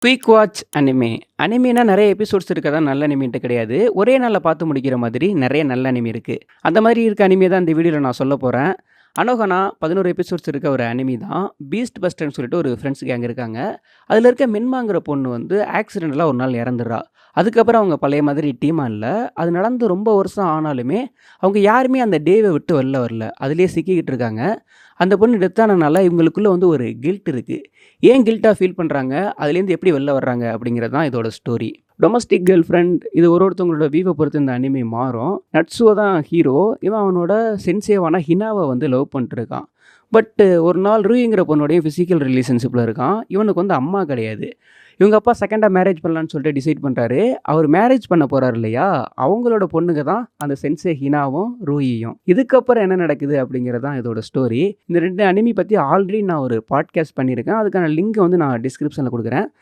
Quick watch anime. அனிமேனா நெறைய episodes இருக்கா தான் நல்ல அனிமேன்ட்டு கிடையாது. ஒரே நாள்ல பார்த்து முடிக்கிற மாதிரி நெறைய நல்ல அனிமே இருக்கு. அந்த மாரி இருக்க அனிமே தான் இந்த வீடியோல நான் சொல்லப் போறேன். அனோஹனா 11 எபிசோட்ஸ் இருக்க ஒரு அனிமி தான். பீஸ்ட் பஸ்டர்ன்னு சொல்லிட்டு ஒரு ஃப்ரெண்ட்ஸ் கேங் இருக்காங்க. அதுல இருக்க மின்மாங்கிற பொண்ணு வந்து ஆக்சிடென்டலா ஒரு நாள் இறந்துர்றா. அதுக்கப்புறம் அவங்க பழைய மாதிரி டீமா இல்ல. அது நடந்து ரொம்ப வருஷம் ஆனாலுமே, அவங்க யாருமே அந்த டேவ விட்டு வெளில வரல. அதிலேயே சிக்கிக்கிட்டு இருக்காங்க. அந்த பொண்ணு டெத் ஆனனால இவங்களுக்குள்ள வந்து ஒரு கில்ட் இருக்கு. ஏன் கில்ட்டா ஃபீல் பண்றாங்க? அதுலேருந்து எப்படி வெளில வர்றாங்க? அப்படிங்கிறது தான் இதோட ஸ்டோரி. டொமஸ்டிக் கேர்ள் ஃப்ரெண்ட் இது ஒருத்தவங்களோட வியூவ பொறுத்து இந்த அனிமே மாறும். நட்சுவோ தான் ஹீரோ. இவன் அவனோட சென்சேவான ஹினாவ வந்து லவ் பண்ணிட்டு இருக்கான். பட் ஒரு நாள் ரூயிங்கிற பொண்ணோடயும் ஃபிசிக்கல் ரிலேஷன்ஷிப்ல இருக்கான். இவனுக்கு வந்து அம்மா கிடையாது. இவங்க அப்பா செகண்டா மேரேஜ் பண்ணலான்னு சொல்லிட்டு டிசைட் பண்றாரு. அவர் மேரேஜ் பண்ண போறாரு இல்லையா? அவங்களோட பொண்ணுங்க தான் அந்த சென்சே ஹினாவும், ரூயியும். இதுக்கப்புறம் என்ன நடக்குது அப்படிங்கிறது தான் இதோட ஸ்டோரி. இந்த 2 அனிமி பத்தி ஆல்ரெடி நான் ஒரு பாட்காஸ்ட் பண்ணியிருக்கேன். அதுக்கான லிங்க் வந்து நான் டிஸ்கிரிப்ஷன்ல குடுக்குறேன்.